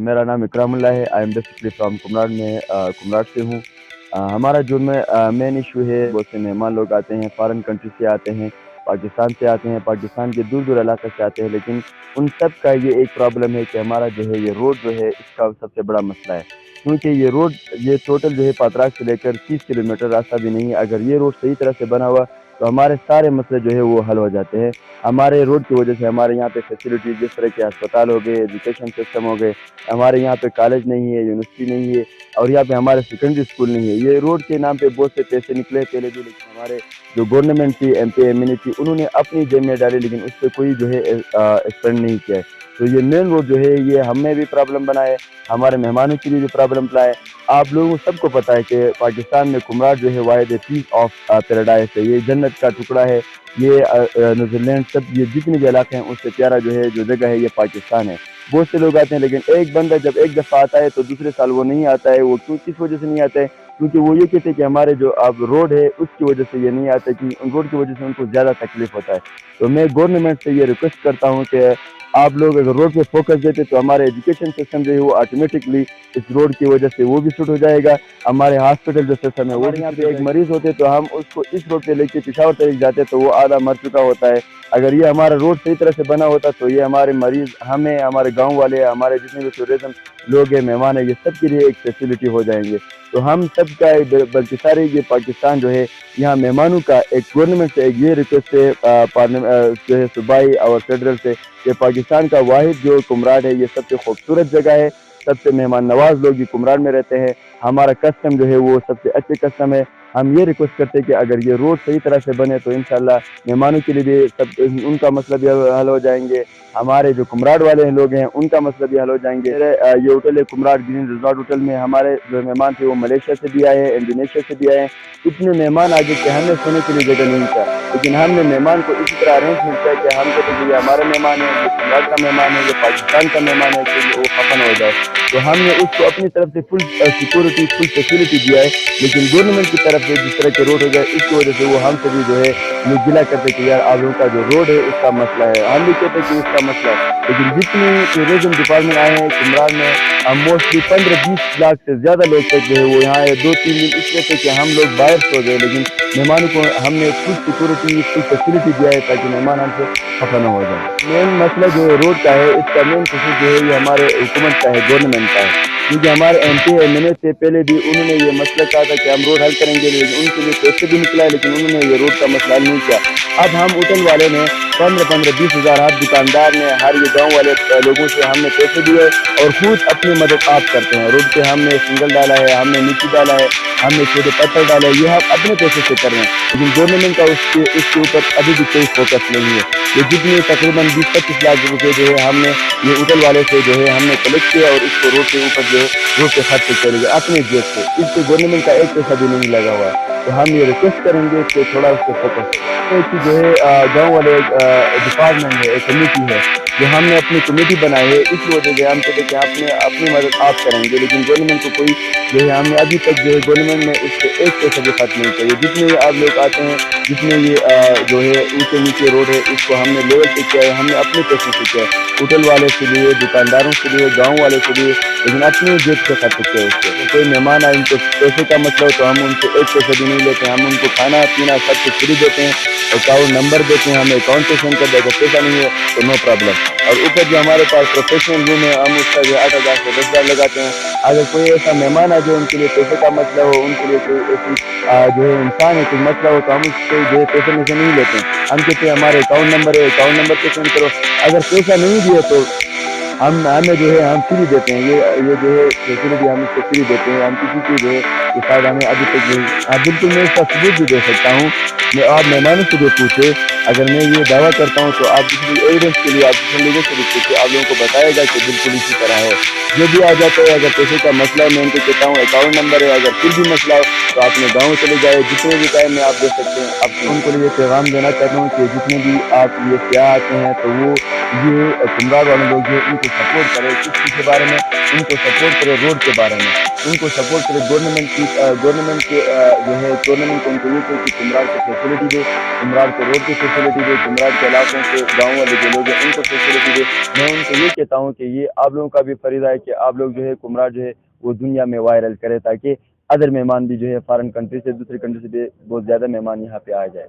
मेरा नाम इकरामुल्लाह है। आई एम बेसिकली फ्रॉम कुमराड में कुमराड से हूँ। हमारा जो मेन इशू है, बहुत से मेहमान लोग आते हैं, फॉरेन कंट्री से आते हैं, पाकिस्तान से आते हैं, पाकिस्तान के दूर दूर इलाके से आते हैं, लेकिन उन सब का ये एक प्रॉब्लम है कि हमारा जो है ये रोड जो है इसका सबसे बड़ा मसला है। क्योंकि ये रोड ये टोटल जो है पात्राक से लेकर 30 किलोमीटर रास्ता भी नहीं है। अगर ये रोड सही तरह से बना हुआ तो हमारे सारे मसले जो है वो हल हो जाते हैं। हमारे रोड की वजह से हमारे यहाँ पे फैसिलिटी जिस तरह के अस्पताल हो गए, एजुकेशन सिस्टम हो गए, हमारे यहाँ पे कॉलेज नहीं है, यूनिवर्सिटी नहीं है, और यहाँ पे हमारे सेकेंडरी स्कूल नहीं है। ये रोड के नाम पे बहुत से पैसे निकले पहले भी, लेकिन हमारे जो गवर्नमेंट थी, MP MNA थी, उन्होंने अपनी जेब में डाली, लेकिन उस पर कोई जो है स्पेंड नहीं किया है। तो ये मेन रोड जो है ये हमें भी प्रॉब्लम बना है, हमारे मेहमानों के लिए भी प्रॉब्लम बना है। आप लोगों सबको पता है कि पाकिस्तान में कुमराड जो है वाहिद पीस ऑफ पैराडाइज है, ये जन्नत का टुकड़ा है। ये न्यूजीलैंड सब ये जितने भी इलाके हैं उससे प्यारा जो है जो जगह है ये पाकिस्तान है। बहुत से लोग आते हैं, लेकिन एक बंदा जब एक दफ़ा आता है तो दूसरे साल वो नहीं आता है। वो क्यों, किस वजह से नहीं आता है? क्योंकि वो ये कहते हैं कि हमारे जो अब रोड है उसकी वजह से ये नहीं आता, कि उन रोड की वजह से उनको ज़्यादा तकलीफ होता है। तो मैं गवर्नमेंट से ये रिक्वेस्ट करता हूँ कि आप लोग अगर रोड पे फोकस देते तो हमारे एजुकेशन सिस्टम जो है वो ऑटोमेटिकली इस रोड की वजह से वो भी शुरू हो जाएगा। हमारे हॉस्पिटल जो सिस्टम है, वो यहाँ पे एक मरीज होते तो हम उसको इस रोड पे लेके पेशावर तक जाते तो वो आधा मर चुका होता है। अगर ये हमारा रोड सही तरह से बना होता तो ये हमारे मरीज, हमें, हमारे गांव वाले, हमारे जितने भी टूरिज्म लोग हैं, मेहमान है, ये सब के लिए एक फैसिलिटी हो जाएंगे। तो हम सब का बल्कि सारे ये पाकिस्तान जो है, यहाँ मेहमानों का एक गवर्नमेंट से एक ये रिक्वेस्ट है, पार्लियामेंट जो है सूबाई और फेडरल से, कि पाकिस्तान का वाहिद जो कुमराड है ये सबसे खूबसूरत जगह है, सबसे मेहमान नवाज लोग ये कुमराड में रहते हैं। हमारा कस्टम जो है वो सबसे अच्छे कस्टम है। हम ये रिक्वेस्ट करते हैं कि अगर ये रोड सही तरह से बने तो इंशाल्लाह मेहमानों के लिए भी सब उनका मसला भी हल हो जाएंगे, हमारे जो कुमराड वाले लोग हैं उनका मसला भी हल हो जाएंगे। ये होटल है कुमराड ग्रीन रिजॉर्ट होटल में हमारे जो मेहमान थे वो मलेशिया से भी आए हैं, इंडोनेशिया से भी आए हैं। इतने मेहमान आ गए कि हमें सोने के लिए जगह नहीं था, लेकिन हमने मेहमान को इसी तरह अरेंजमेंट किया कि हम कहते हैं ये हमारे मेहमान है, ये कुमराड का मेहमान है, ये पाकिस्तान का मेहमान है, कि वो खफन हो जाए। तो हमने उसको अपनी तरफ से फुल सिक्योरिटी, फुल फैसिलिटी दिया है, लेकिन गवर्नमेंट की तरफ से जिस तरह के रोड हो गए इसकी वजह से वो हमसे भी जो है ये गिला करते कि यार आप लोगों का जो रोड है उसका मसला है। हम भी कहते हैं कि उसका मसला है, लेकिन जितने टूरिज्म डिपार्टमेंट आए हैं कुमराड में, हम मोस्टली 15-20 लाख से ज़्यादा लोग तक जो है वो यहाँ है 2-3 दिन इसलिए थे कि हम लोग बाहर सो गए, लेकिन मेहमानों को हमने फुल सिक्योरिटी, फुल फैसिलिटी दिया है ताकि मेहमान हमसे खफा न हो जाए। मेन मसला जो है रोड का है, इसका मेन कसूर जो है ये हमारे हुकूमत का है, गवर्नमेंट का है। क्योंकि हमारे MP MNA से पहले भी उन्होंने ये मसला कहा था कि हम रोड हल करेंगे, लेकिन उनके लिए पैसे भी निकला है, लेकिन उन्होंने ये रोड का मसला हल नहीं किया। अब हम होटल वाले ने 15-20 हज़ार, हर दुकानदार ने, हर ये गाँव वाले लोगों से हमने पैसे दिए और खुद अपनी मदद आप करते हैं। रोड पे हमने सिंगल डाला है, हमने मिट्टी डाला है, हमने छोटे पत्थर डाला है, ये हम अपने पैसे से कर रहे हैं, लेकिन गवर्नमेंट का इसके ऊपर अभी भी कोई फोकस नहीं है। ये जितने तकरीबन 20-25 लाख रुपए जो है हमने ये होटल वाले से जो है हमने कलेक्ट किया और इसको रोड के ऊपर जो है रोड पे खर्च करेंगे अपने जेब से, इस पे गवर्नमेंट का एक पैसा भी नहीं लगा हुआ है। तो हम ये रिक्वेस्ट करेंगे कि थोड़ा उस पर फोकस कि जो है गाँव वाले डिपार्टमेंट है, एक कमेटी है जो हमने अपनी कमेटी बनाई है, इस वजह से हम कहते हैं कि आपने अपनी मदद आप करेंगे, लेकिन गवर्नमेंट को कोई जो है हमने अभी तक जो है गवर्नमेंट ने उससे एक पैसा भी खर्च नहीं किया। जितने आप लोग आते हैं, जितने ये जो है ऊँचे नीचे रोड है इसको हमने लेवल पे किया है, हमने अपने पैसे से किया है, होटल वाले के लिए, दुकानदारों के लिए, गाँव वाले के लिए, लेकिन अपने जेब से खर्च किया है उसको। तो कोई मेहमान आए, उनको पैसे का मतलब तो हम उनसे एक पैसा भी नहीं लेते, हम उनको खाना पीना सब कुछ फ्री देते हैं, अकाउंट नंबर देते हैं, हमें अकाउंट पे सेंड कर दे, अगर पैसा नहीं है तो नो प्रॉब्लम। और ऊपर जो हमारे पास प्रोफेशनल रूम है, हम उसका जो 8,000 से 10,000 लगाते हैं। अगर कोई ऐसा मेहमान आ जाए उनके लिए पैसे का मसला हो, उनके लिए कोई ऐसी जो है इंसान है कोई मसला हो, तो हम उससे जो है पैसे में से नहीं लेते हैं। हम कहते हैं हमारे अकाउंट नंबर है, अकाउंट नंबर पे सेंड करो। अगर पैसा नहीं दिए तो हमें जो है हम फ्री देते हैं, ये जो है फैसिलिटी हम इसको फ्री देते हैं। हम किसी की जो है कि शायद हमें अभी तक जो बिल्कुल मैं इसका सबूत भी दे सकता हूँ। मैं आप मेहमानों से भी पूछे, अगर मैं ये दावा करता हूँ तो आप दूसरी एविडेंस के लिए आप दूसरे लोगों से भी पूछे, आप लोगों को बताएगा कि बिल्कुल इसी तरह है। जो भी आ जाता है, अगर पैसे का मसला है मैं उनको कहता हूँ अकाउंट नंबर है, अगर फिर भी मसला हो तो अपने गाँव चले जाए, जितने भी टाइम में आप दे सकते हैं। अब उनको लिए पैगाम देना चाहता हूँ कि जितने भी आप ये क्या आते हैं तो वो ये कुमराड वाले लोग जो इनको کو سپورٹ کرے، کس چیز کے بارے میں ان کو سپورٹ کرے، روڈ کے بارے میں ان کو سپورٹ کرے، گورنمنٹ کے جو ہے گورنمنٹ کو ان کو یہ کہ کمرار کو فیسلٹی دے، کمرار کو روڈ کی فیسلٹی دے، کمرار کے علاقوں کے گاؤں والے جو لوگ ہیں ان کو فیسلٹی دے۔ میں ان کو یہ کہتا ہوں کہ یہ آپ لوگوں کا بھی فریضہ ہے کہ آپ لوگ جو ہے کمرار جو ہے وہ دنیا میں وائرل کرے، تاکہ ادر مہمان بھی جو ہے فارن کنٹری سے، دوسری کنٹری سے بھی بہت زیادہ مہمان یہاں پہ آ جائے۔